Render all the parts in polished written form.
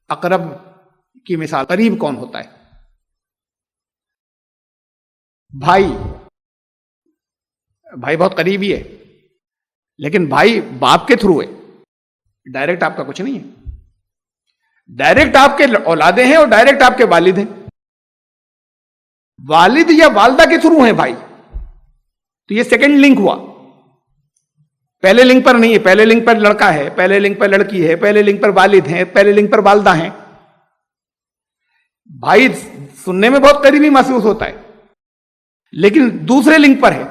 اقرب کی مثال، قریب کون ہوتا ہے؟ بھائی بہت قریبی ہے، لیکن بھائی باپ کے تھرو ہے، ڈائریکٹ آپ کا کچھ نہیں ہے. ڈائریکٹ آپ کے اولادیں ہیں اور ڈائریکٹ آپ کے والد ہیں. والد یا والدہ کے تھرو ہیں بھائی، تو یہ سیکنڈ لنک ہوا. پہلے لنک پر نہیں ہے. پہلے لنک پر لڑکا ہے، پہلے لنک پر لڑکی ہے، پہلے لنک پر والد ہیں، پہلے لنک پر والدہ ہیں. بھائی سننے میں بہت قریبی محسوس ہوتا ہے، لیکن دوسرے لنک پر ہے.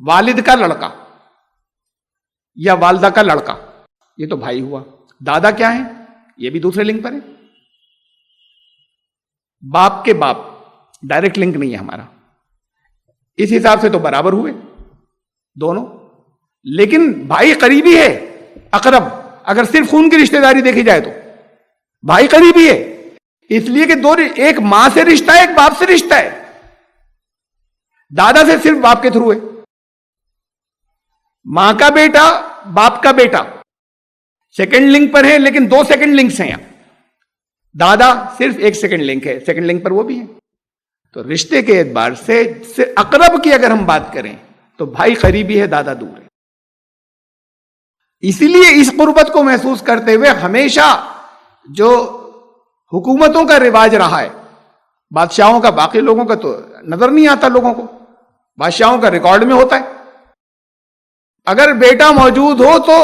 والد کا لڑکا یا والدہ کا لڑکا، یہ تو بھائی ہوا. دادا کیا ہے؟ یہ بھی دوسرے لنک پر ہے. باپ کے باپ، ڈائریکٹ لنک نہیں ہے ہمارا. اس حساب سے تو برابر ہوئے دونوں. لیکن بھائی قریبی ہے، اقرب. اگر صرف خون کی رشتہ داری دیکھی جائے تو بھائی قریبی ہے، اس لیے کہ ایک ماں سے رشتہ ہے، ایک باپ سے رشتہ ہے. دادا سے صرف باپ کے تھرو ہے. ماں کا بیٹا، باپ کا بیٹا سیکنڈ لنک پر ہے، لیکن دو سیکنڈ لنکس ہیں. دادا صرف ایک سیکنڈ لنک ہے، سیکنڈ لنک پر وہ بھی ہے. تو رشتے کے اعتبار سے اقرب کی اگر ہم بات کریں تو بھائی قریبی ہے، دادا دور ہے. اسی لیے اس قربت کو محسوس کرتے ہوئے ہمیشہ جو حکومتوں کا رواج رہا ہے، بادشاہوں کا، باقی لوگوں کا تو نظر نہیں آتا لوگوں کو، بادشاہوں کا ریکارڈ میں ہوتا ہے. اگر بیٹا موجود ہو تو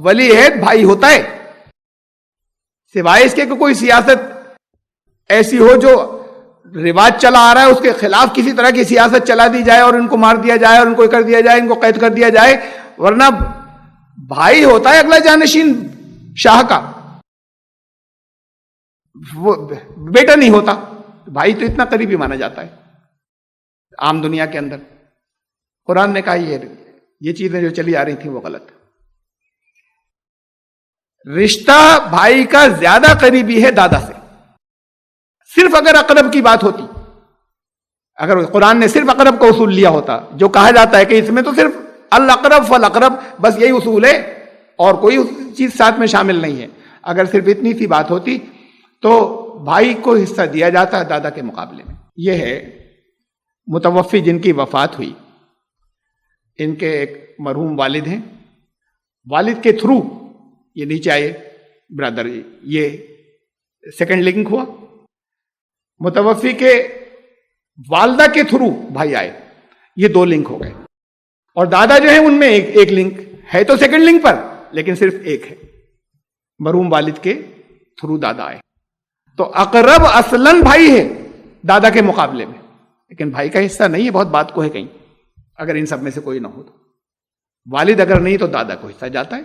ولی عہد بھائی ہوتا ہے، سوائے اس کے کہ کوئی سیاست ایسی ہو جو رواج چلا آ رہا ہے، اس کے خلاف کسی طرح کی سیاست چلا دی جائے اور ان کو مار دیا جائے اور ان کو کر دیا جائے، ان کو قید کر دیا جائے. ورنہ بھائی ہوتا ہے اگلا جانشین شاہ کا، وہ بیٹا نہیں ہوتا. بھائی تو اتنا قریبی مانا جاتا ہے عام دنیا کے اندر. قرآن نے کہا یہ چیزیں جو چلی آ رہی تھیں وہ غلط. رشتہ بھائی کا زیادہ قریبی ہے دادا سے. صرف اگر اقرب کی بات ہوتی، اگر قرآن نے صرف اقرب کا اصول لیا ہوتا، جو کہا جاتا ہے کہ اس میں تو صرف الاقرب فالاقرب، بس یہی اصول ہے اور کوئی چیز ساتھ میں شامل نہیں ہے، اگر صرف اتنی سی بات ہوتی تو بھائی کو حصہ دیا جاتا ہے دادا کے مقابلے میں. یہ ہے متوفی جن کی وفات ہوئی، ان کے ایک مرحوم والد ہیں. والد کے تھرو یہ نیچے آئے برادر، یہ سیکنڈ لنک ہوا. متوفی کے والدہ کے تھرو بھائی آئے، یہ دو لنک ہو گئے. اور دادا جو ہے ان میں ایک لنک ہے، تو سیکنڈ لنک پر، لیکن صرف ایک ہے. مرحوم والد کے تھرو دادا آئے. تو اقرب اصلاً بھائی ہے دادا کے مقابلے میں، لیکن بھائی کا حصہ نہیں ہے. بہت بات کو ہے کہیں، اگر ان سب میں سے کوئی نہ ہو تو والد اگر نہیں تو دادا کو حصہ جاتا ہے.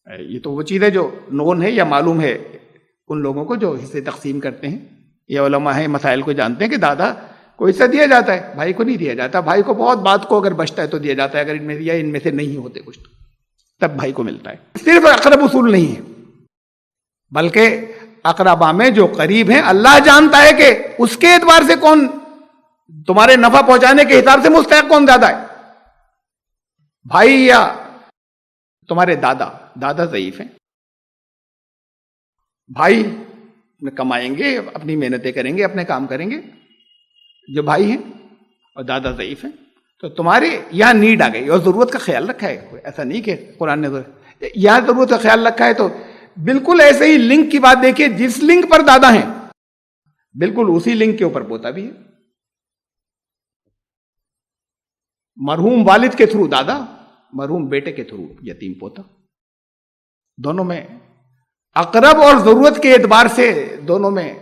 یہ تو وہ چیز ہے جو نون ہے یا معلوم ہے ان لوگوں کو جو حصے تقسیم کرتے ہیں. یہ علماء ہیں، مسائل کو جانتے ہیں کہ دادا کو حصہ دیا جاتا ہے، بھائی کو نہیں دیا جاتا. بھائی کو بہت بات کو اگر بچتا ہے تو دیا جاتا ہے، اگر ان میں سے نہیں ہوتے کچھ تب بھائی کو ملتا ہے. صرف اقرب اصول نہیں ہے، بلکہ اقربا میں جو قریب ہیں اللہ جانتا ہے کہ اس کے اعتبار سے کون تمہارے نفع پہنچانے کے حساب سے مستحق کون زیادہ ہے، بھائی یا تمہارے دادا ضعیف ہیں. بھائی کمائیں گے، اپنی محنتیں کریں گے، اپنے کام کریں گے جو بھائی ہیں، اور دادا ضعیف ہیں. تو تمہارے یہاں نیڈ آ گئی اور ضرورت کا خیال رکھا ہے. ایسا نہیں کہ قرآن نے یہاں ضرورت کا خیال رکھا ہے تو بالکل ایسے ہی لنک کی بات دیکھیے، جس لنک پر دادا ہیں بالکل اسی لنک کے اوپر پوتا بھی ہے. مرحوم والد کے تھرو دادا، مرحوم بیٹے کے تھرو یتیم پوتا. دونوں میں اقرب اور ضرورت کے اعتبار سے دونوں میں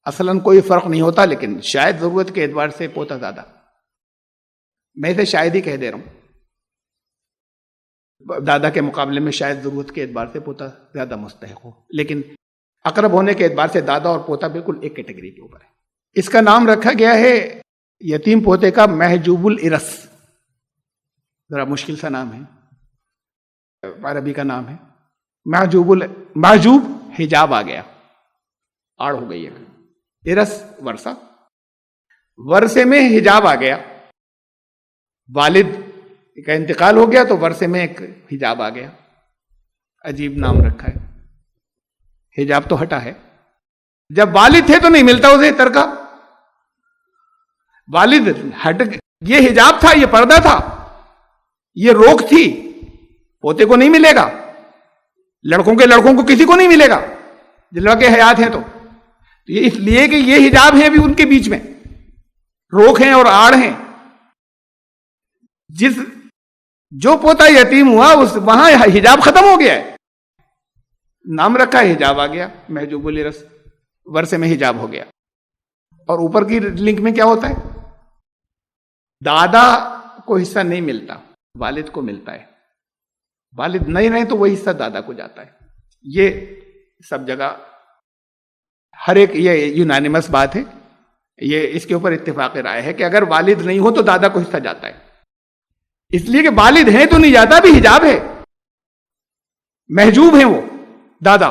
اصلاً کوئی فرق نہیں ہوتا، لیکن شاید ضرورت کے اعتبار سے پوتا زیادہ. میں اسے شاید ہی کہہ دے رہا ہوں، دادا کے مقابلے میں شاید ضرورت کے اعتبار سے پوتا زیادہ مستحق ہو، لیکن اقرب ہونے کے اعتبار سے دادا اور پوتا بالکل ایک کیٹیگری کے اوپر ہے. اس کا نام رکھا گیا ہے یتیم پوتے کا محجوب الارث. ذرا مشکل سا نام ہے، عربی کا نام ہے. محجوب حجاب آ گیا، آڑ ہو گئی ہے. ارث ورثہ، ورثے میں حجاب آ گیا. والد کا انتقال ہو گیا تو ورثے میں ایک حجاب آ گیا. عجیب نام رکھا ہے. حجاب تو ہٹا ہے. جب والد تھے تو نہیں ملتا اسے ترکہ. والد ہٹ، یہ حجاب تھا، یہ پردہ تھا، یہ روک تھی. پوتے کو نہیں ملے گا، لڑکوں کو کسی کو نہیں ملے گا جو لڑکے حیات ہیں. تو یہ اس لیے کہ یہ حجاب ہیں ابھی ان کے بیچ میں، روک ہیں اور آڑ ہیں. جو پوتا یتیم ہوا وہاں حجاب ختم ہو گیا ہے، نام رکھا ہے حجاب آ گیا، محجوب الرس ورثے میں حجاب ہو گیا. اور اوپر کی لنک میں کیا ہوتا ہے؟ دادا کو حصہ نہیں ملتا، والد کو ملتا ہے. والد نہیں رہے تو وہ حصہ دادا کو جاتا ہے. یہ سب جگہ ہر ایک یہ یونانیمس بات ہے، یہ اس کے اوپر اتفاق رائے ہے کہ اگر والد نہیں ہو تو دادا کو حصہ جاتا ہے. اس لیے کہ والد ہیں تو نہیں جاتا، بھی حجاب ہے، محجوب ہیں وہ دادا.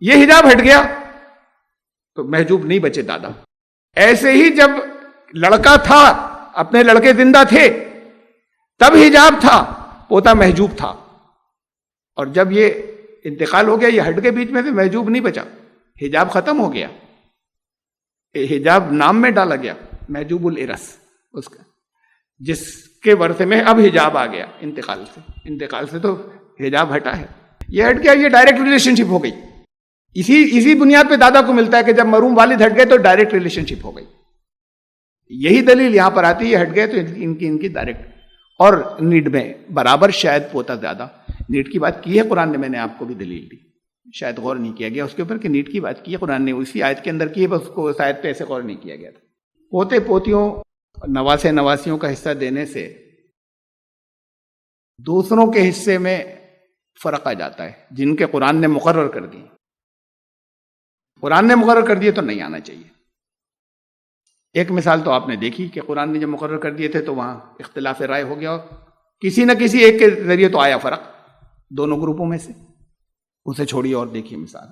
یہ حجاب ہٹ گیا تو محجوب نہیں بچے دادا. ایسے ہی جب لڑکا تھا، اپنے لڑکے زندہ تھے تب حجاب تھا، پوتا محجوب تھا. اور جب یہ انتقال ہو گیا، یہ ہٹ کے بیچ میں سے محجوب نہیں بچا، حجاب ختم ہو گیا. حجاب نام میں ڈالا گیا، محجوب الارث اس کا، جس کے ورثے میں اب حجاب آ گیا. انتقال سے تو حجاب ہٹا ہے، یہ ہٹ گیا، یہ ڈائریکٹ ریلیشن شپ ہو گئی. اسی بنیاد پہ دادا کو ملتا ہے کہ جب مرحوم والد ہٹ گئے تو ڈائریکٹ ریلیشن شپ ہو گئی. یہی دلیل یہاں پر آتی ہے، ہٹ گئے تو ان کی ڈائریکٹ. اور نیڈ میں برابر شاید پوتا زیادہ. نیڈ کی بات کی ہے قرآن نے، میں نے آپ کو بھی دلیل دی، شاید غور نہیں کیا گیا اس کے اوپر کہ نیڈ کی بات کی ہے قرآن نے، اسی آیت کے اندر کی ہے، بس اس کو اس آیت پہ ایسے غور نہیں کیا گیا تھا. پوتے پوتیوں نواسے نواسیوں کا حصہ دینے سے دوسروں کے حصے میں فرق آ جاتا ہے، جن کے قرآن نے مقرر کر دی. قرآن نے مقرر کر دیے تو نہیں آنا چاہیے. ایک مثال تو آپ نے دیکھی کہ قرآن نے جب مقرر کر دیے تھے تو وہاں اختلاف رائے ہو گیا، اور کسی نہ کسی ایک کے ذریعے تو آیا فرق دونوں گروپوں میں سے. اسے چھوڑیے اور دیکھیے مثال،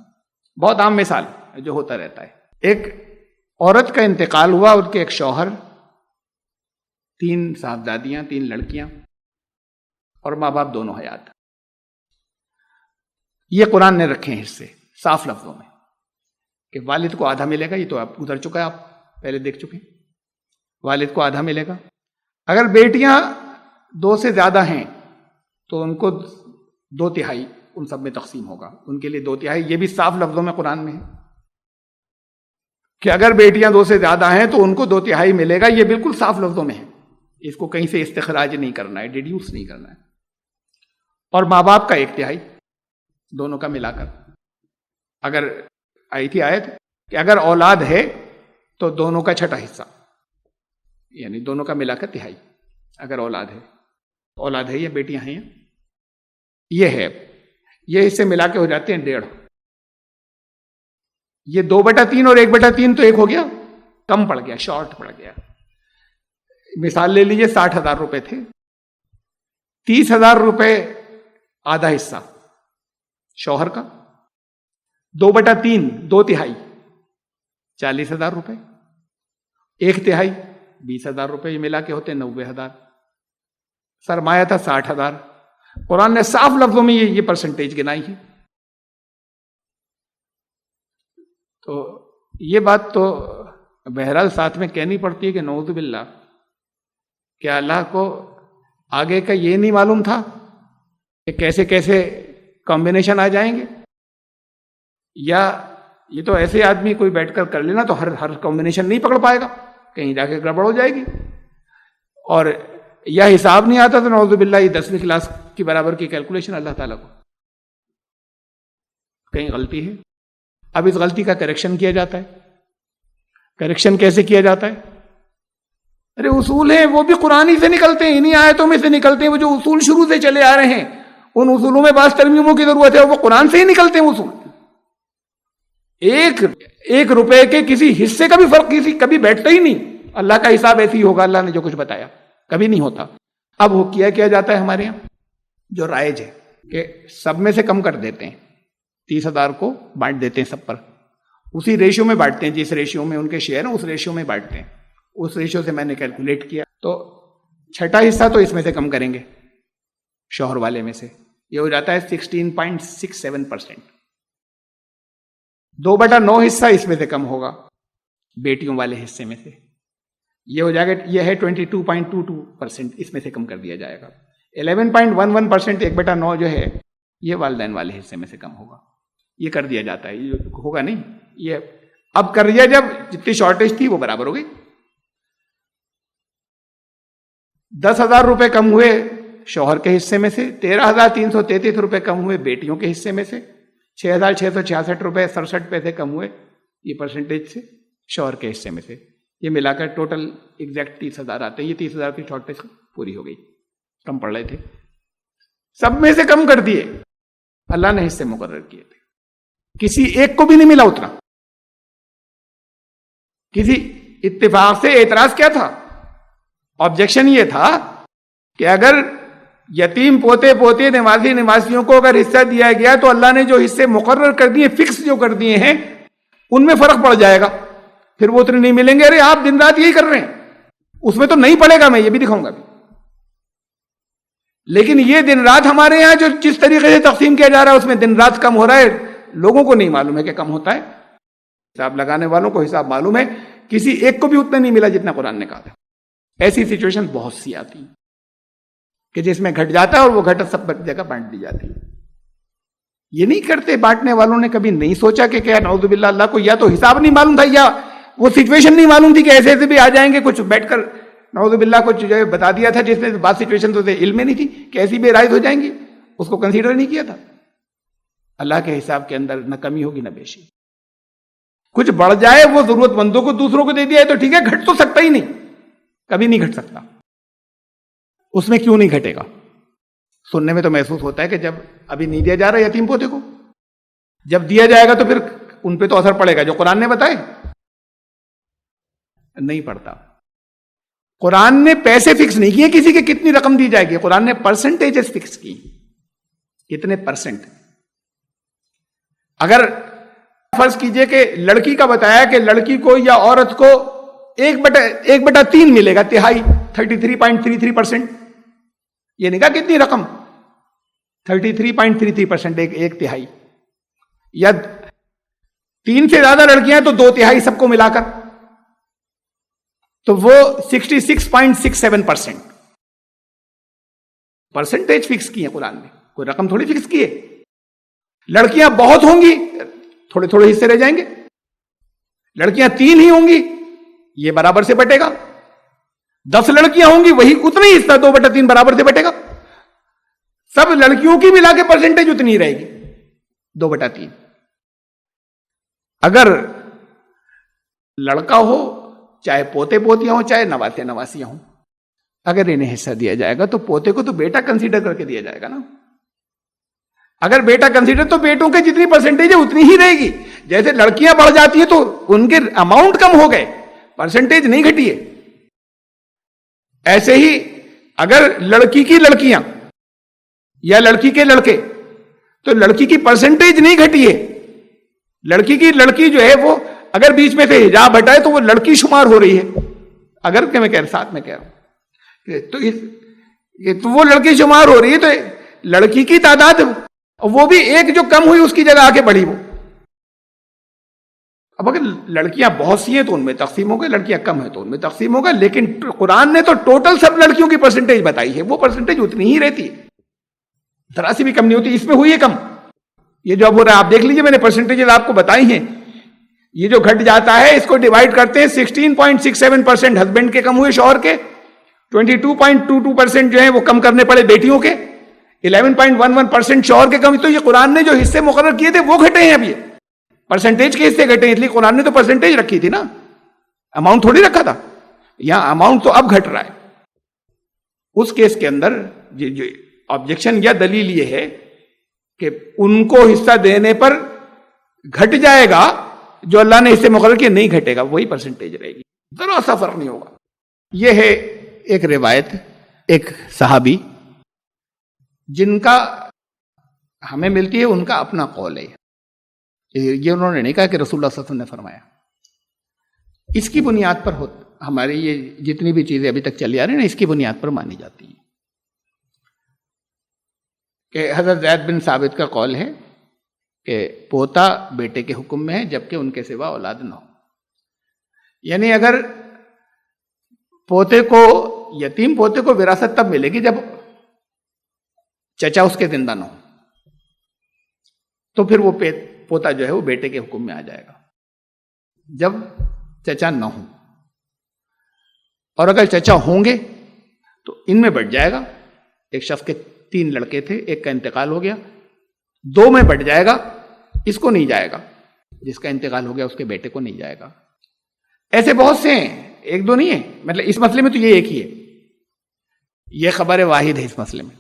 بہت عام مثال جو ہوتا رہتا ہے. ایک عورت کا انتقال ہوا، ان کے ایک شوہر، 3 صاحبزادیاں، 3 لڑکیاں اور ماں باپ دونوں حیات. یہ قرآن نے رکھے ہیں حصے صاف لفظوں میں کہ والد کو آدھا ملے گا. یہ تو آپ گزر چکا ہے، آپ پہلے دیکھ چکے ہیں. والد کو آدھا ملے گا. اگر بیٹیاں 2 سے زیادہ ہیں تو ان کو 2/3 ان سب میں تقسیم ہوگا، ان کے لیے 2/3. یہ بھی صاف لفظوں میں قرآن میں ہے کہ اگر بیٹیاں 2 سے زیادہ ہیں تو ان کو 2/3 ملے گا. یہ بالکل صاف لفظوں میں ہے، اس کو کہیں سے استخراج نہیں کرنا ہے، ڈیڈیوس نہیں کرنا ہے. اور ماں باپ کا 1/3 دونوں کا ملا کر. اگر آئی تھی آیت کہ اگر اولاد ہے تو دونوں کا 6واں حصہ، یعنی دونوں کا ملا کر 1/3. اگر اولاد ہے یا بیٹیاں ہیں، یہ ہے، یہ حصے ملا کے ہو جاتے ہیں 1.5. یہ 2/3 اور 1/3 تو ایک ہو گیا، کم پڑ گیا، شارٹ پڑ گیا. مثال لے لیجئے 60,000 روپے تھے، 30,000 روپے آدھا حصہ شوہر کا، 2/3 2/3 40,000 روپے، 1/3 20,000 روپے، یہ ملا کے ہوتے 90,000. سرمایہ تھا 60,000. قرآن نے صاف لفظوں میں یہ پرسنٹیج گنائی ہے. تو یہ بات تو بہرحال ساتھ میں کہنی پڑتی ہے کہ نعوذ باللہ، کہ اللہ کو آگے کا یہ نہیں معلوم تھا کہ کیسے کیسے کمبینیشن آ جائیں گے. یا یہ تو ایسے آدمی کوئی بیٹھ کر کر لینا تو ہر کمبینیشن نہیں پکڑ پائے گا، کہیں جا کے گڑبڑ ہو جائے گی. اور یا حساب نہیں آتا تو نعوذ باللہ یہ 10ویں کلاس کی برابر کی کیلکولیشن اللہ تعالیٰ کو کہیں غلطی ہے. اب اس غلطی کا کریکشن کیا جاتا ہے. کریکشن کیسے کیا جاتا ہے؟ ارے اصول ہیں، وہ بھی قرآن ہی سے نکلتے ہیں، انہی آیتوں میں سے نکلتے ہیں. وہ جو اصول شروع سے چلے آ رہے ہیں ان اصولوں میں بعض ترمیموں کی ضرورت ہے، وہ قرآن سے ہی نکلتے ہیں اصول. ایک روپے کے کسی حصے کا بھی فرق کبھی بیٹھتا ہی نہیں. اللہ کا حساب ایسے ہی ہوگا، اللہ نے جو کچھ بتایا کبھی نہیں ہوتا. اب وہ کیا جاتا ہے ہمارے یہاں جو رائج ہے کہ سب میں سے کم کر دیتے ہیں، 30,000 کو بانٹ دیتے ہیں سب پر، اسی ریشیو میں بانٹتے ہیں، جس ریشیو میں ان کے شیئر ہیں اس ریشیو میں بانٹتے ہیں. اس ریشیو سے میں نے کیلکولیٹ کیا تو 6واں حصہ تو اس میں سے کم کریں گے، شوہر والے میں سے، یہ ہو جاتا ہے 16.67%. 2/9 حصہ اس میں سے کم ہوگا بیٹیوں والے حصے میں سے. یہ ہو جائے گا, یہ ہے 22.22%, اس میں سے کم کر دیا جائے گا. 11.11% 1/9 جو ہے یہ والدین والے حصے میں سے کم ہوگا. یہ کر دیا جاتا ہے, یہ ہوگا نہیں, یہ اب کر دیا جب جتنی شارٹیج تھی وہ برابر ہو گئی. 10,000 روپے کم ہوئے شوہر کے حصے میں سے, 13,333 روپے کم ہوئے بیٹیوں کے حصے میں سے, 6,666 روپے 67 پیسے کم ہوئے یہ پرسنٹیج سے شوہر کے حصے میں سے. یہ ملا کر ٹوٹل ایگزیکٹ 30,000 آتے ہیں. یہ 30,000 کی شارٹیج پوری ہو گئی. کم پڑ رہے تھے, سب میں سے کم کر دیے, اللہ نے حصے مقرر کیے تھے, کسی ایک کو بھی نہیں ملا اتنا. کسی اتفاق سے اعتراض کیا تھا؟ آبجیکشن یہ تھا کہ اگر یتیم پوتے پوتے نوازی نوازیوں کو اگر حصہ دیا گیا تو اللہ نے جو حصے مقرر کر دیے, فکس جو کر دیے ہیں, ان میں فرق پڑ جائے گا, پھر وہ اتنے نہیں ملیں گے. ارے آپ دن رات یہی کر رہے ہیں, اس میں تو نہیں پڑے گا, میں یہ بھی دکھاؤں گا. لیکن یہ دن رات ہمارے یہاں جو جس طریقے سے تقسیم کیا جا رہا ہے اس میں دن رات کم ہو رہا ہے, لوگوں کو نہیں معلوم ہے کہ کم ہوتا ہے. حساب لگانے والوں کو حساب معلوم ہے, کسی ایک کو بھی اتنا نہیں ملا جتنا قرآن نے کہا تھا. ایسی سچویشن بہت سی آتی کہ جس میں گھٹ جاتا ہے اور وہ گھٹ سب جگہ بانٹ دی جاتی ہے. یہ نہیں کرتے بانٹنے والوں نے, کبھی نہیں سوچا کہ کیا نعوذ باللہ اللہ کو یا تو حساب نہیں معلوم تھا یا وہ سچویشن نہیں معلوم تھی کہ ایسے ایسے بھی آ جائیں گے. کچھ بیٹھ کر نعوذ باللہ کچھ جو ہے بتا دیا تھا جس میں بات سچویشن تو علم میں نہیں تھی کہ ایسی بھی رائز ہو جائیں گی, اس کو کنسیڈر نہیں کیا تھا. اللہ کے حساب کے اندر نہ کمی ہوگی نہ بیشی. کچھ بڑھ جائے وہ ضرورت مندوں کو دوسروں کو دے دیا ہے تو ٹھیک ہے, گھٹ تو سکتا ہی نہیں, کبھی نہیں گھٹ سکتا. اس میں کیوں نہیں گھٹے گا؟ سننے میں تو محسوس ہوتا ہے کہ جب ابھی نہیں دیا جا رہا یتیم پوتے کو, جب دیا جائے گا تو پھر ان پہ تو اثر پڑے گا جو قرآن نے بتائے. نہیں پڑتا. قرآن نے پیسے فکس نہیں کیے کسی کے کتنی رقم دی جائے گی, قرآن نے پرسنٹیجز فکس کی, کتنے پرسنٹ. اگر فرض کیجئے کہ لڑکی کا بتایا کہ لڑکی کو یا عورت کو 1/3 ملے گا, تہائی, 33.33%. یہ نہیں کہا کتنی رقم, 33.33%, ایک تہائی. یا 3 سے زیادہ لڑکیاں تو 2/3 سب کو ملا کر, تو وہ 66.67%. پرسنٹیج فکس کی ہے قرآن نے, کوئی رقم تھوڑی فکس کی ہے. لڑکیاں بہت ہوں گی, تھوڑے تھوڑے حصے رہ جائیں گے. لڑکیاں 3 ہی ہوں گی, یہ برابر سے بٹے گا. 10 لڑکیاں ہوں گی, وہی اتنا ہی حصہ 2/3 برابر سے بٹے گا. سب لڑکیوں کی ملا کے پرسنٹیج اتنی رہے گی, 2/3. اگر لڑکا ہو, چاہے پوتے پوتیاں ہوں, چاہے نواسے نواسیاں ہوں, اگر انہیں حصہ دیا جائے گا تو پوتے کو تو بیٹا کنسیڈر کر کے دیا جائے گا نا. اگر بیٹا کنسیڈر تو بیٹوں کے جتنی پرسنٹیج ہے اتنی ہی رہے گی. جیسے لڑکیاں بڑھ جاتی ہیں تو ان کے اماؤنٹ کم ہو گئے, پرسنٹیج نہیں گھٹی ہے. ایسے ہی اگر لڑکی کی لڑکیاں یا لڑکی کے لڑکے, تو لڑکی کی پرسنٹیج نہیں گھٹی ہے. لڑکی کی لڑکی جو ہے وہ اگر بیچ میں سے حجاب ہٹائے تو وہ لڑکی شمار ہو رہی ہے. اگر کہ میں ساتھ میں کہہ رہا ہوں تو وہ لڑکی شمار ہو رہی ہے, تو لڑکی کی تعداد وہ بھی ایک جو کم ہوئی اس کی جگہ آ کے بڑھی وہ. اب اگر لڑکیاں بہت سی ہیں تو ان میں تقسیم ہوگا, لڑکیاں کم ہیں تو ان میں تقسیم ہوگا. لیکن قرآن نے تو ٹوٹل سب لڑکیوں کی پرسنٹیج بتائی ہے, وہ پرسنٹیج اتنی ہی رہتی ہے, ذرا سی بھی کم نہیں ہوتی. اس میں ہوئی ہے کم, یہ جو اب ہو رہا ہے آپ دیکھ لیجئے, میں نے پرسنٹیج آپ کو بتائی ہیں. یہ جو گھٹ جاتا ہے اس کو ڈیوائڈ کرتے ہیں, 16.67% ہسبینڈ کے کم ہوئے شوہر کے, 22.22% جو ہیں وہ کم کرنے پڑے بیٹیوں کے, 11.11% شوہر کے کم. تو یہ قرآن نے جو حصے مقرر کیے تھے وہ گھٹے ہیں. اب یہ پرسنٹیج کے حصے گھٹے ہیں, اس لیے قرآن نے تو پرسنٹیج رکھی تھی نا, اماؤنٹ تھوڑی رکھا تھا. یہاں اماؤنٹ تو اب گھٹ رہا ہے. اس کیس کے اندر جو آبجیکشن یا دلیل یہ ہے کہ ان کو حصہ دینے پر گھٹ جائے گا جو اللہ نے حصے مقرر کیے, نہیں گھٹے گا, وہی پرسنٹیج رہے گی, ذرا سا فرق نہیں ہوگا. یہ ہے ایک روایت, ایک صحابی جن کا ہمیں ملتی ہے, ان کا اپنا قول ہے. یہ انہوں نے نہیں کہا کہ رسول اللہ صلی اللہ علیہ وسلم نے فرمایا. اس کی بنیاد پر ہماری یہ جتنی بھی چیزیں ابھی تک چلی آ رہی ہیں نا, اس کی بنیاد پر مانی جاتی ہیں. کہ حضرت زید بن ثابت کا قول ہے کہ پوتا بیٹے کے حکم میں ہے جبکہ ان کے سوا اولاد نہ ہو. یعنی اگر پوتے کو، یتیم پوتے کو وراثت تب ملے گی جب چچا اس کے زندہ نہ ہو، تو پھر وہ پوتا جو ہے وہ بیٹے کے حکم میں آ جائے گا. جب چچا نہ ہو، اور اگر چچا ہوں گے تو ان میں بٹ جائے گا. ایک شخص کے 3 لڑکے تھے، ایک کا انتقال ہو گیا، 2 میں بٹ جائے گا، اس کو نہیں جائے گا، جس کا انتقال ہو گیا اس کے بیٹے کو نہیں جائے گا. ایسے بہت سے ہیں، 1-2 نہیں ہے. مطلب اس مسئلے میں تو یہ ایک ہی ہے، یہ خبر واحد ہے. اس مسئلے میں،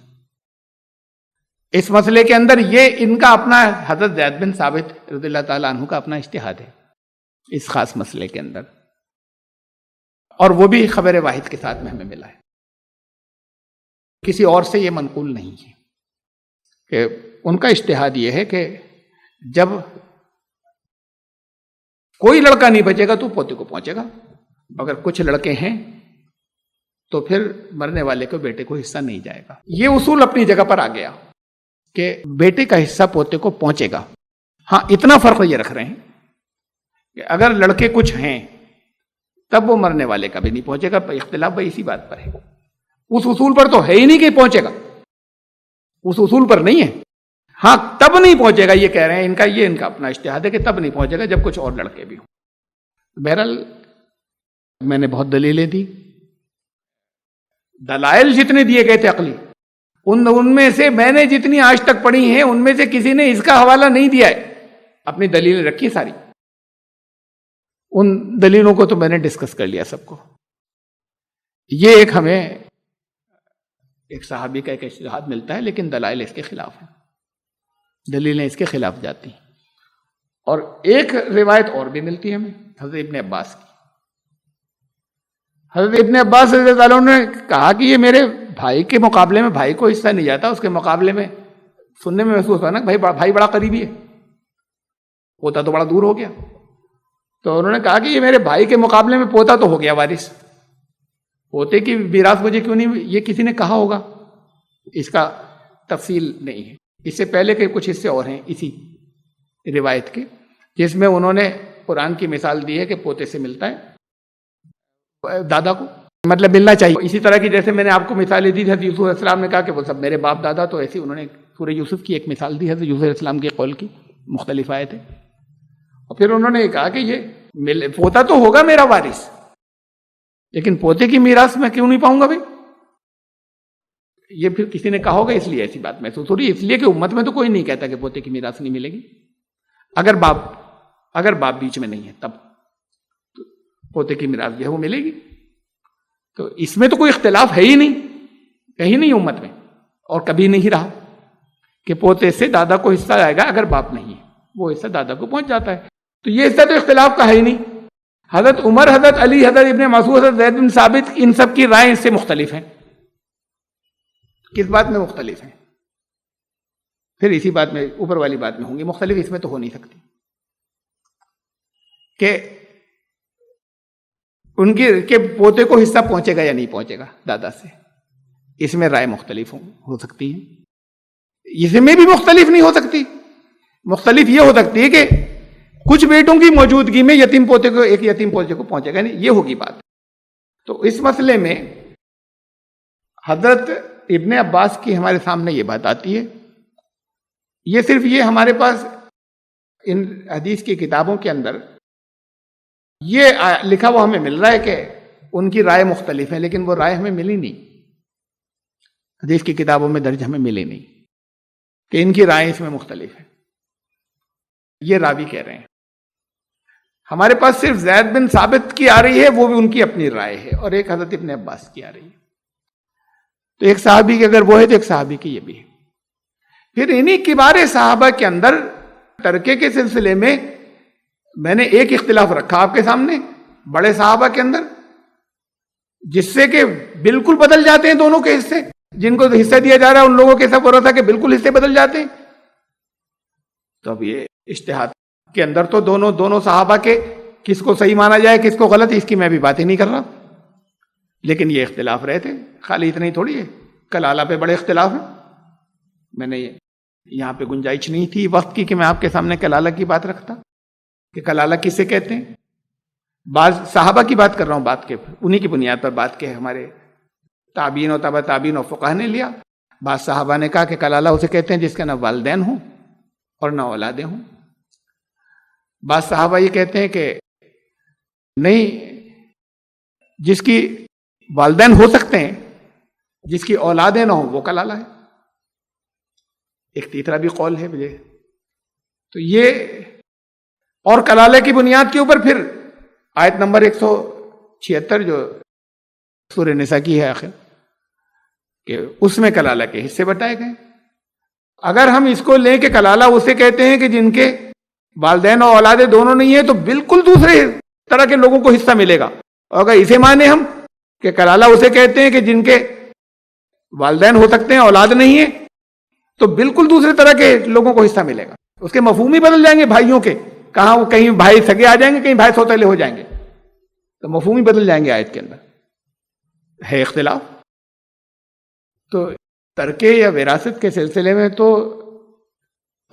اس مسئلے کے اندر یہ ان کا اپنا، حضرت زید بن ثابت رضی اللہ تعالیٰ عنہ کا اپنا اجتہاد ہے اس خاص مسئلے کے اندر، اور وہ بھی خبر واحد کے ساتھ میں ہمیں ملا ہے. کسی اور سے یہ منقول نہیں ہے کہ ان کا اجتہاد یہ ہے کہ جب کوئی لڑکا نہیں بچے گا تو پوتے کو پہنچے گا، اگر کچھ لڑکے ہیں تو پھر مرنے والے کو بیٹے کو حصہ نہیں جائے گا. یہ اصول اپنی جگہ پر آ گیا کہ بیٹے کا حصہ پوتے کو پہنچے گا. ہاں اتنا فرق یہ رکھ رہے ہیں کہ اگر لڑکے کچھ ہیں تب وہ مرنے والے کا بھی نہیں پہنچے گا. اختلاف بھائی اسی بات پر ہے. اس اصول پر تو ہے ہی نہیں کہ پہنچے گا، اس اصول پر نہیں ہے. ہاں تب نہیں پہنچے گا، یہ کہہ رہے ہیں، ان کا اپنا اجتہاد ہے کہ تب نہیں پہنچے گا جب کچھ اور لڑکے بھی ہوں. بہرحال میں نے بہت دلیلیں دی، دلائل جتنے دیے گئے تھے عقلی، ان میں سے میں نے جتنی آج تک پڑھی ہیں ان میں سے کسی نے اس کا حوالہ نہیں دیا ہے. اپنی دلیلیں رکھی ساری، ان دلیلوں کو تو میں نے ڈسکس کر لیا سب کو. یہ ایک ہمیں ایک صحابی کا ایک اجتہاد ملتا ہے، لیکن دلائل اس کے خلاف ہیں، دلیلیں اس کے خلاف جاتی ہیں. اور ایک روایت اور بھی ملتی ہے ہمیں حضرت ابن عباس کی. حضرت ابن عباس رضی اللہ عنہ نے کہا کہ یہ میرے بھائی کے مقابلے میں بھائی کو حصہ نہیں جاتا، اس کے مقابلے میں سننے میں محسوس ہوا نا بھائی بڑا قریبی ہے، پوتا تو بڑا دور ہو گیا. تو انہوں نے کہا کہ یہ میرے بھائی کے مقابلے میں پوتا تو ہو گیا وارث، پوتے کی میراث مجھے کیوں نہیں، یہ کسی نے کہا ہوگا. اس کا تفصیل نہیں ہے. اس سے پہلے کے کچھ حصے اور ہیں اسی روایت کے، جس میں انہوں نے قرآن کی مثال دی ہے کہ پوتے سے ملتا ہے دادا کو، مطلب ملنا چاہیے. اسی طرح کی جیسے میں نے آپ کو مثالیں دی، حضرت یوسف علیہ السلام نے کہا کہ وہ سب میرے باپ دادا، تو ایسی انہوں نے سورہ یوسف کی ایک مثال دی، حضرت یوسف علیہ السلام کے قول کی مختلف آیتیں. اور پھر انہوں نے کہا کہ یہ پوتا تو ہوگا میرا وارث، لیکن پوتے کی میراث میں کیوں نہیں پاؤں گا بھائی. یہ پھر کسی نے کہا ہوگا، اس لیے ایسی بات محسوس ہو رہی ہے. اس لیے کہ امت میں تو کوئی نہیں کہتا کہ پوتے کی میراث نہیں ملے گی. اگر باپ بیچ میں نہیں ہے تب پوتے کی میراث جو ہے وہ ملے گی. تو اس میں تو کوئی اختلاف ہے ہی نہیں، کہیں نہیں امت میں، اور کبھی نہیں رہا کہ پوتے سے دادا کو حصہ آئے گا. اگر باپ نہیں ہے وہ حصہ دادا کو پہنچ جاتا ہے. تو یہ حصہ تو اختلاف کا ہے ہی نہیں. حضرت عمر، حضرت علی، حضرت ابن مسعود، حضرت زید بن ثابت، ان سب کی رائے اس سے مختلف ہیں. کس بات میں مختلف ہیں؟ پھر اسی بات میں، اوپر والی بات میں ہوں گی مختلف. اس میں تو ہو نہیں سکتی کہ ان کے پوتے کو حصہ پہنچے گا یا نہیں پہنچے گا دادا سے. اس میں رائے مختلف ہو سکتی ہیں. اس میں بھی مختلف نہیں ہو سکتی. مختلف یہ ہو سکتی ہے کہ کچھ بیٹوں کی موجودگی میں یتیم پوتے کو، ایک یتیم پوتے کو پہنچے گا نہیں، یہ ہوگی بات. تو اس مسئلے میں حضرت ابن عباس کی ہمارے سامنے یہ بات آتی ہے. یہ صرف یہ ہمارے پاس ان حدیث کی کتابوں کے اندر یہ لکھا ہوا ہمیں مل رہا ہے کہ ان کی رائے مختلف ہے، لیکن وہ رائے ہمیں ملی نہیں، حدیث کی کتابوں میں درج ہمیں ملی نہیں کہ ان کی رائے اس میں مختلف ہے. یہ راوی کہہ رہے ہیں. ہمارے پاس صرف زید بن ثابت کی آ رہی ہے، وہ بھی ان کی اپنی رائے ہے، اور ایک حضرت ابن عباس کی آ رہی ہے. تو ایک صحابی کی اگر وہ ہے تو ایک صحابی کی یہ بھی ہے. پھر انہی کبار صحابہ کے اندر ترکے کے سلسلے میں میں نے ایک اختلاف رکھا آپ کے سامنے بڑے صحابہ کے اندر، جس سے کہ بالکل بدل جاتے ہیں دونوں کے حصے. جن کو حصہ دیا جا رہا ہے ان لوگوں کے سب ہو رہا تھا کہ بالکل حصے بدل جاتے ہیں. تو اب یہ اجتہاد کے اندر تو دونوں صحابہ کے کس کو صحیح مانا جائے کس کو غلط، اس کی میں بھی بات ہی نہیں کر رہا. لیکن یہ اختلاف رہے تھے، خالی اتنا ہی تھوڑی ہے. کلالہ پہ بڑے اختلاف ہیں. میں نے یہ یہاں پہ گنجائش نہیں تھی وقت کی کہ میں آپ کے سامنے کلالہ کی بات رکھتا کہ کلالہ کسے کہتے ہیں. بعض صحابہ کی بات کر رہا ہوں، بات کے انہی کی بنیاد پر بات کے ہمارے تابعین و تبع تابعین و فقہا نے لیا. بعض صحابہ نے کہا کہ کلالہ اسے کہتے ہیں جس کے نہ والدین ہوں اور نہ اولادیں ہوں. بعض صحابہ یہ کہتے ہیں کہ نہیں، جس کی والدین ہو سکتے ہیں جس کی اولادیں نہ ہوں وہ کلالہ ہے. ایک تیسرا بھی قول ہے مجھے. تو یہ اور کلالے کی بنیاد کے اوپر پھر آیت نمبر 176 جو سورہ نساء کی ہے آخر کہ اس میں کلالہ کے حصے بتائے گئے. اگر ہم اس کو لیں کہ کلالہ اسے کہتے ہیں کہ جن کے والدین اور اولادیں دونوں نہیں ہیں تو بالکل دوسرے طرح کے لوگوں کو حصہ ملے گا. اور اگر اسے مانے ہم کہ کلالہ اسے کہتے ہیں کہ جن کے والدین ہو سکتے ہیں اولاد نہیں ہے تو بالکل دوسرے طرح کے لوگوں کو حصہ ملے گا. اس کے مفہوم ہی بدل جائیں گے بھائیوں کے. کہاں وہ کہیں بھائی سگے آ جائیں گے، کہیں بھائی سوتیلے ہو جائیں گے، تو مفہوم ہی بدل جائیں گے. آیت کے اندر ہے اختلاف. تو ترکے یا وراثت کے سلسلے میں تو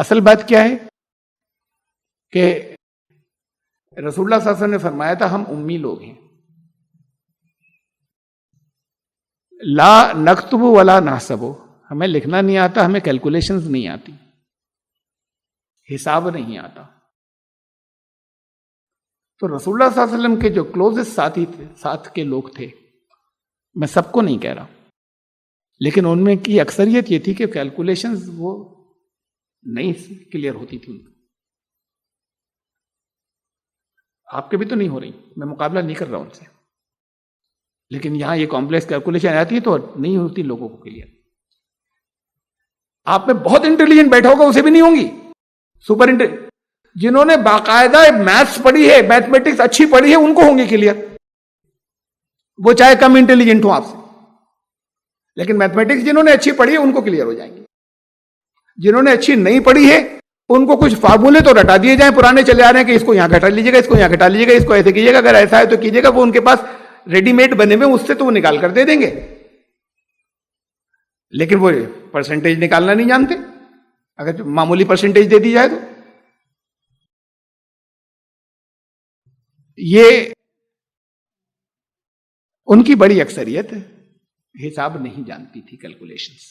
اصل بات کیا ہے کہ رسول اللہ صلی اللہ علیہ وسلم نے فرمایا تھا ہم امی لوگ ہیں، لا نکتب ولا نحسب، ہمیں لکھنا نہیں آتا، ہمیں کیلکولیشنز نہیں آتی، حساب نہیں آتا. تو رسول اللہ صلی اللہ علیہ وسلم کے جو کلوزسٹ ساتھی تھے، ساتھ کے لوگ تھے، میں سب کو نہیں کہہ رہا، لیکن ان میں کی اکثریت یہ تھی کہ کیلکولیشنز وہ نہیں کلیئر ہوتی تھی. آپ کے بھی تو نہیں ہو رہی، میں مقابلہ نہیں کر رہا ان سے، لیکن یہاں یہ کمپلیکس کیلکولیشن آتی ہے تو نہیں ہوتی لوگوں کو کلیئر. آپ میں بہت انٹیلیجنٹ بیٹھا ہوگا اسے بھی نہیں ہوں گی. سپر انٹیلیجنٹ جنہوں نے باقاعدہ میتھس پڑھی ہے، میتھمیٹکس اچھی پڑھی ہے، ان کو ہوں گی کلیئر، وہ چاہے کم انٹیلیجنٹ ہوں آپ سے. لیکن میتھمیٹکس جنہوں نے اچھی پڑھی ہے ان کو کلیئر ہو جائیں گی. جنہوں نے اچھی نہیں پڑھی ہے ان کو کچھ فارمولے تو رٹا دیے جائیں، پرانے چلے آ رہے ہیں کہ اس کو یہاں گھٹا لیجیے گا، اس کو یہاں گھٹا لیجیے گا، اس کو ایسے کیجیے گا، اگر ایسا ہے تو کیجیے گا. وہ ان کے پاس ریڈی میڈ بنے ہوئے، اس سے تو وہ نکال کر دے دیں گے، لیکن وہ پرسنٹیج نکالنا نہیں جانتے. اگر معمولی پرسنٹیج دے دی جائے تو یہ ان کی بڑی اکثریت حساب نہیں جانتی تھی، کیلکولیشنز.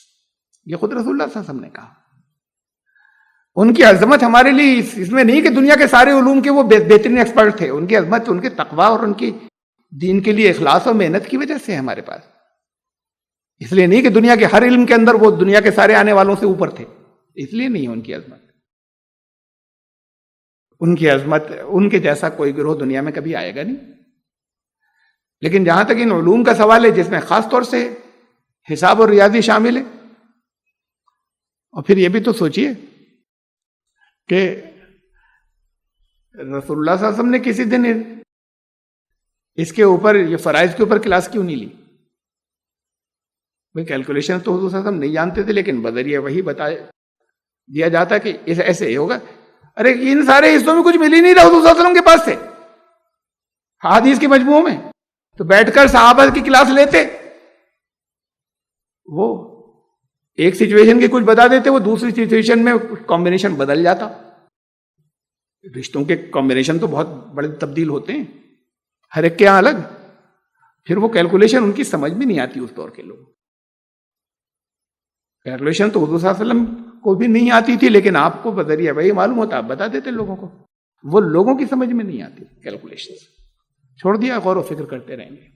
یہ خود رسول اللہ صلی اللہ علیہ وسلم نے کہا. ان کی عظمت ہمارے لیے اس میں نہیں کہ دنیا کے سارے علوم کے وہ بہترین ایکسپرٹ تھے. ان کی عظمت ان کے تقویٰ اور ان کی دین کے لیے اخلاص اور محنت کی وجہ سے ہے ہمارے پاس. اس لیے نہیں کہ دنیا کے ہر علم کے اندر وہ دنیا کے سارے آنے والوں سے اوپر تھے، اس لیے نہیں ہے ان کی عظمت. ان کی عظمت، ان کے جیسا کوئی گروہ دنیا میں کبھی آئے گا نہیں. لیکن جہاں تک ان علوم کا سوال ہے جس میں خاص طور سے حساب اور ریاضی شامل ہے، اور پھر یہ بھی تو سوچئے کہ رسول اللہ صلی اللہ علیہ وسلم نے کسی دن اس کے اوپر، یہ فرائض کے اوپر کلاس کیوں نہیں لی؟ بھئی کیلکولیشن تو حضور صلی اللہ علیہ وسلم نہیں جانتے تھے، لیکن بذریعہ وہی بتا دیا جاتا کہ ایسے ہی ہوگا. ارے ان سارے حصوں میں کچھ مل ہی نہیں رہا حضور صلی اللہ علیہ وسلم کے پاس سے حدیث کے مجموعوں میں، تو بیٹھ کر صحابہ کی کلاس لیتے. وہ ایک سچویشن کی کچھ بتا دیتے، وہ دوسری سچویشن میں کمبینیشن بدل جاتا. رشتوں کے کمبینیشن تو بہت بڑے تبدیل ہوتے ہیں، ہر ایک کے یہاں الگ. پھر وہ کیلکولیشن ان کی سمجھ بھی نہیں آتی اس دور کے لوگ. کیلکولیشن تو حضور صلی اللہ علیہ وسلم کو بھی نہیں آتی تھی، لیکن آپ کو بذریعہ وہی معلوم ہوتا، آپ بتا دیتے لوگوں کو. وہ لوگوں کی سمجھ میں نہیں آتی کیلکولیشن. چھوڑ دیا، غور و فکر کرتے رہیں گے،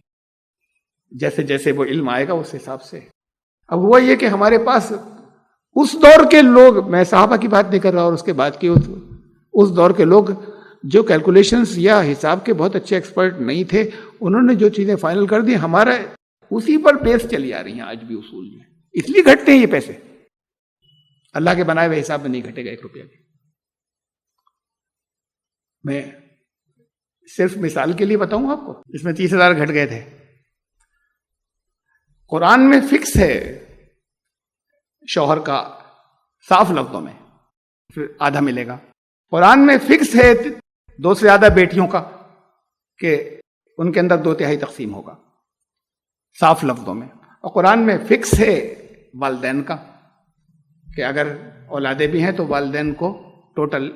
جیسے جیسے وہ علم آئے گا اس حساب سے. اب ہوا یہ کہ ہمارے پاس اس دور کے لوگ، میں صحابہ کی بات نہیں کر رہا، اور اس کے بعد کے اس دور کے لوگ جو کیلکولیشنز یا حساب کے بہت اچھے ایکسپرٹ نہیں تھے، انہوں نے جو چیزیں فائنل کر دی، ہمارا اسی پر بیس چلی آ رہی ہیں آج بھی اصول میں. اس لیے گھٹتے ہیں یہ پیسے، اللہ کے بنائے ہوئے حساب میں نہیں گھٹے گا ایک روپیہ بھی. میں صرف مثال کے لیے بتاؤں آپ کو، اس میں 30,000 گھٹ گئے تھے. قرآن میں فکس ہے شوہر کا، صاف لفظوں میں پھر آدھا ملے گا. قرآن میں فکس ہے 2 سے زیادہ بیٹیوں کا کہ ان کے اندر 2/3 تقسیم ہوگا، صاف لفظوں میں. اور قرآن میں فکس ہے والدین کا کہ اگر اولادیں بھی ہیں تو والدین کو ٹوٹل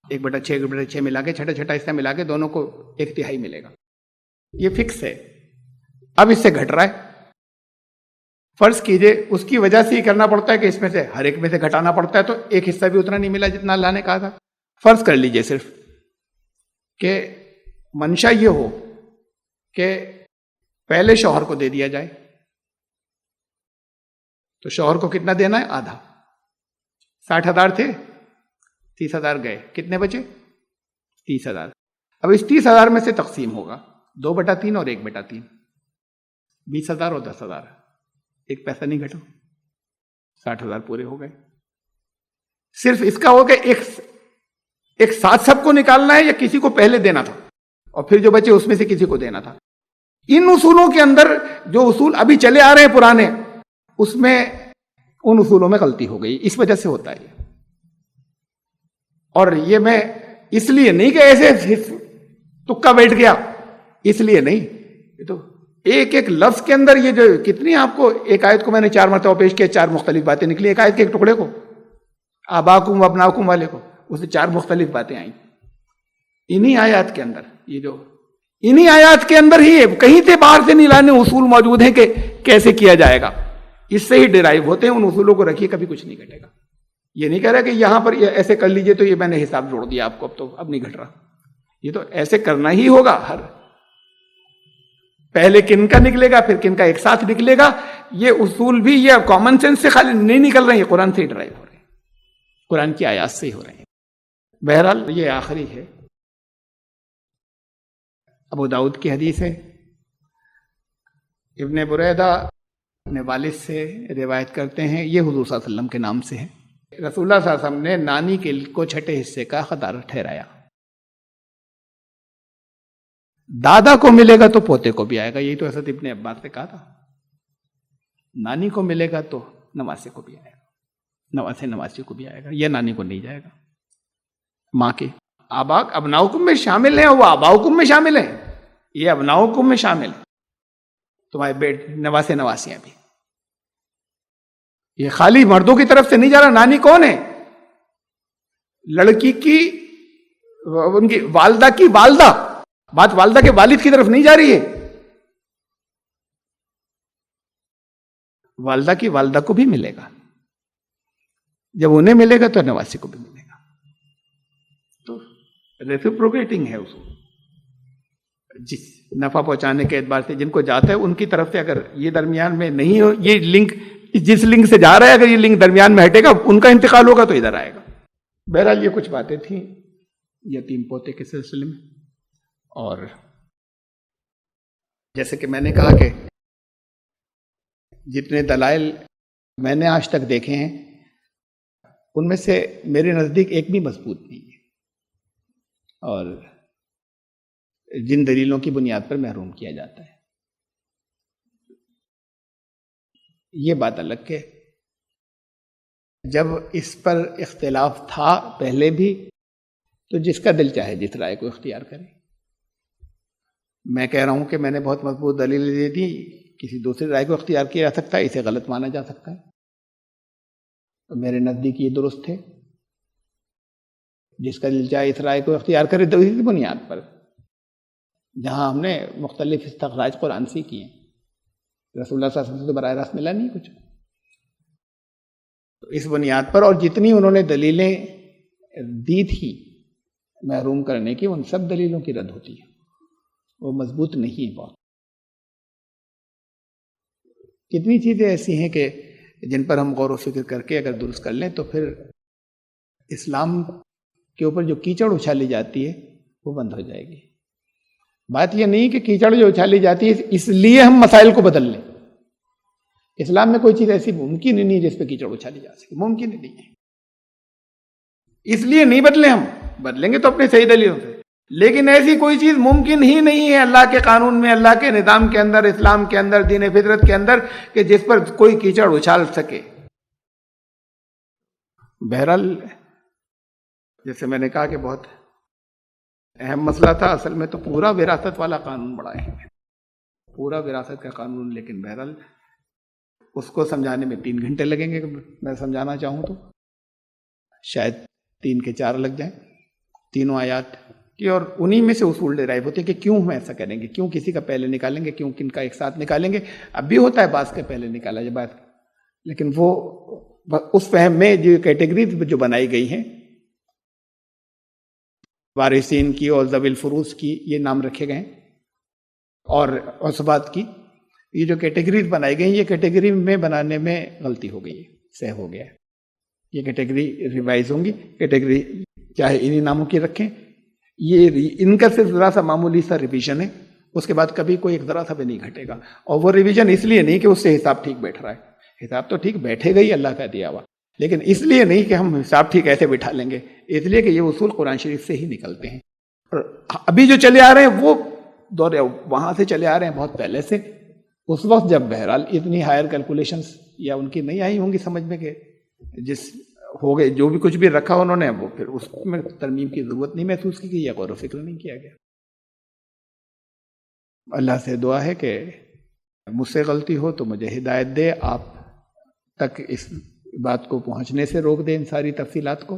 1/6 ملا کے چھٹا حصہ ملا کے دونوں کو 1/3 ملے گا. یہ فکس ہے. اب اس سے گھٹ رہا ہے. فرض کیجئے اس کی وجہ سے ہی کرنا پڑتا ہے کہ اس میں سے ہر ایک میں سے گھٹانا پڑتا ہے, تو ایک حصہ بھی اتنا نہیں ملا جتنا اللہ نے کہا تھا. فرض کر لیجئے صرف کہ منشا یہ ہو کہ پہلے شوہر کو دے دیا جائے, تو شوہر کو کتنا دینا ہے؟ آدھا. 60,000 تھے, 30,000 گئے, کتنے بچے؟ 30,000. اب اس 30,000 میں سے تقسیم ہوگا 2/3 اور 1/3. 20,000 اور 10,000, ایک پیسہ نہیں گھٹا, 60,000 پورے ہو گئے. صرف اس کا ہو کہ ایک ساتھ سب کو نکالنا ہے یا کسی کو پہلے دینا تھا اور پھر جو بچے اس میں سے کسی کو دینا تھا. ان اصولوں کے اندر جو اصول ابھی چلے آ رہے ہیں پرانے, اس میں ان اصولوں میں غلطی ہو گئی, اس وجہ سے ہوتا ہے. اور یہ میں اس لیے نہیں کہ ایسے تکا بیٹھ گیا, اس لیے نہیں, یہ تو ایک لفظ کے اندر یہ جو کتنی آپ کو, ایک آیت کو میں نے 4 مرتبہ پیش کیا, 4 مختلف باتیں نکلی ایک آیت کے ایک ٹکڑے کو, آباکم و ابناکم والے کو, اس سے 4 مختلف باتیں آئیں انہی آیات کے اندر. یہ جو انہی آیات کے اندر ہی کہیں سے باہر سے نہیں لانے اصول موجود ہیں کہ کیسے کیا جائے گا, اس سے ہی ڈرائیو ہوتے ہیں. ان اصولوں کو رکھیے, کبھی کچھ نہیں گھٹے گا. یہ نہیں کہہ رہا کہ یہاں پر ایسے کر لیجئے تو یہ میں نے حساب جوڑ دیا آپ کو, اب نہیں گھٹ رہا. یہ تو ایسے کرنا ہی ہوگا. ہر پہلے کن کا نکلے گا, پھر کن کا ایک ساتھ نکلے گا. یہ اصول بھی یہ کامن سینس سے خالی نہیں نکل رہے ہیں, قرآن سے ہی ڈرائیو ہو رہے ہیں, قرآن کی آیات سے ہی ہو رہے ہیں. بہرحال یہ آخری ہے. ابو داؤد کی حدیث ہے, ابن بریدہ اپنے والد سے روایت کرتے ہیں, یہ حضور صلی اللہ علیہ وسلم کے نام سے ہے. رسول اللہ صلی اللہ علیہ وسلم نے نانی کو چھٹے حصے کا حقدار ٹھہرایا. دادا کو ملے گا تو پوتے کو بھی آئے گا, یہی تو حضرت ابن عباس نے کہا تھا. نانی کو ملے گا تو نواسے کو بھی آئے گا, نواسی کو بھی آئے گا, یہ نانی کو نہیں جائے گا. ماں کے آباک ابناؤکم میں شامل ہیں, وہ آباؤکم میں شامل ہیں, یہ ابناؤکم میں شامل ہیں, تمہارے بیٹے نواسے نواسیاں بھی. یہ خالی مردوں کی طرف سے نہیں جا رہا. نانی کون ہے؟ لڑکی کی, ان کی والدہ کی والدہ, بات والدہ کے والد کی طرف نہیں جا رہی ہے. والدہ کی والدہ کو بھی ملے گا, جب انہیں ملے گا تو نواسی کو بھی ملے گا. تو ریسیپروکیٹنگ ہے اصول. جس نفع پہنچانے کے اعتبار سے جن کو جاتا ہے ان کی طرف سے, اگر یہ درمیان میں نہیں ہو, یہ لنک جس لنک سے جا رہا ہے اگر یہ لنک درمیان میں ہٹے گا, ان کا انتقال ہوگا تو ادھر آئے گا. بہرحال یہ کچھ باتیں تھیں یتیم پوتے کے سلسلے میں. اور جیسے کہ میں نے کہا کہ جتنے دلائل میں نے آج تک دیکھے ہیں ان میں سے میرے نزدیک ایک بھی مضبوط نہیں ہے, اور جن دلیلوں کی بنیاد پر محروم کیا جاتا ہے. یہ بات الگ کہ جب اس پر اختلاف تھا پہلے بھی, تو جس کا دل چاہے جس رائے کو اختیار کرے. میں کہہ رہا ہوں کہ میں نے بہت مضبوط دلیل دے دی, کسی دوسری رائے کو اختیار کیا جا سکتا ہے, اسے غلط مانا جا سکتا ہے. تو میرے نزدیک یہ درست ہے, جس کا دل چاہے اس رائے کو اختیار کرے. تو اسی بنیاد پر جہاں ہم نے مختلف استخراج قرآن سے کیے, رسول اللہ صلی اللہ علیہ وسلم سے تو براہ راست ملا نہیں کچھ, تو اس بنیاد پر, اور جتنی انہوں نے دلیلیں دی تھی محروم کرنے کی, ان سب دلیلوں کی رد ہوتی ہے, وہ مضبوط نہیں ہے. بہت کتنی چیزیں ایسی ہیں کہ جن پر ہم غور و فکر کر کے اگر درست کر لیں تو پھر اسلام کے اوپر جو کیچڑ اچھالی جاتی ہے وہ بند ہو جائے گی. بات یہ نہیں کہ کیچڑ جو اچھالی جاتی ہے اس لیے ہم مسائل کو بدل لیں. اسلام میں کوئی چیز ایسی ممکن ہی نہیں جس پہ کیچڑ اچھالی جا سکے, ممکن ہی نہیں ہے. اس لیے نہیں بدلیں, ہم بدلیں گے تو اپنے صحیح دلیلوں سے, لیکن ایسی کوئی چیز ممکن ہی نہیں ہے اللہ کے قانون میں, اللہ کے نظام کے اندر, اسلام کے اندر, دین فطرت کے اندر, کہ جس پر کوئی کیچڑ اچھال سکے. بہرحال جیسے میں نے کہا کہ بہت اہم مسئلہ تھا, اصل میں تو پورا وراثت والا قانون بڑا اہم ہے, پورا وراثت کا قانون. لیکن بہرحال اس کو سمجھانے میں 3 گھنٹے لگیں گے، میں سمجھانا چاہوں تو شاید 3 کے 4 لگ جائیں، تینوں آیات کی، اور انہی میں سے اصول ڈرائیو ہوتے ہیں کہ کیوں ہم ایسا کریں گے، کیوں کسی کا پہلے نکالیں گے، کیوں کن کا ایک ساتھ نکالیں گے. اب بھی ہوتا ہے بعض کے پہلے نکالا جائے بات، لیکن وہ اس فہم میں جو کیٹیگریز جو بنائی گئی ہیں، وارثین کی اور ذوی الفروض کی یہ نام رکھے گئے ہیں، اور عصبات کی یہ جو کیٹیگریز بنائی گئی ہیں، یہ کیٹیگری میں بنانے میں غلطی ہو گئی ہے، صحیح ہو گیا ہے. یہ کیٹیگری ریوائز ہوں گی، کیٹیگری چاہے انہی ناموں کی رکھیں، یہ ان کا صرف ذرا سا معمولی سا ریویژن ہے، اس کے بعد کبھی کوئی ایک ذرا سا بھی نہیں گھٹے گا. اور وہ ریویژن اس لیے نہیں کہ اس سے حساب ٹھیک بیٹھ رہا ہے، حساب تو ٹھیک بیٹھے گا ہی اللہ کا دیا ہوا، لیکن اس لیے نہیں کہ ہم حساب ٹھیک ایسے بٹھا لیں گے، اس لیے کہ یہ اصول قرآن شریف سے ہی نکلتے ہیں. اور ابھی جو چلے آ رہے ہیں وہ دور وہاں سے چلے آ رہے ہیں بہت پہلے سے، اس وقت جب بہرحال اتنی ہائر کیلکولیشنز یا ان کی نہیں آئی ہوں گی سمجھ میں، کہ جس ہو گئے جو بھی کچھ بھی رکھا انہوں نے، وہ پھر اس میں ترمیم کی ضرورت نہیں محسوس کی گئی یا غور و فکر نہیں کیا گیا. اللہ سے دعا ہے کہ مجھ سے غلطی ہو تو مجھے ہدایت دے، آپ تک اس بات کو پہنچنے سے روک دے ان ساری تفصیلات کو،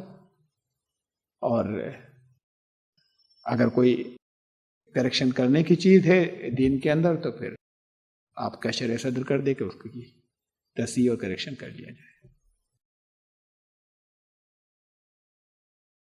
اور اگر کوئی کریکشن کرنے کی چیز ہے دین کے اندر تو پھر آپ کا شرح صدر کر دے کہ اس کی تصحیح اور کریکشن کر لیا جائے.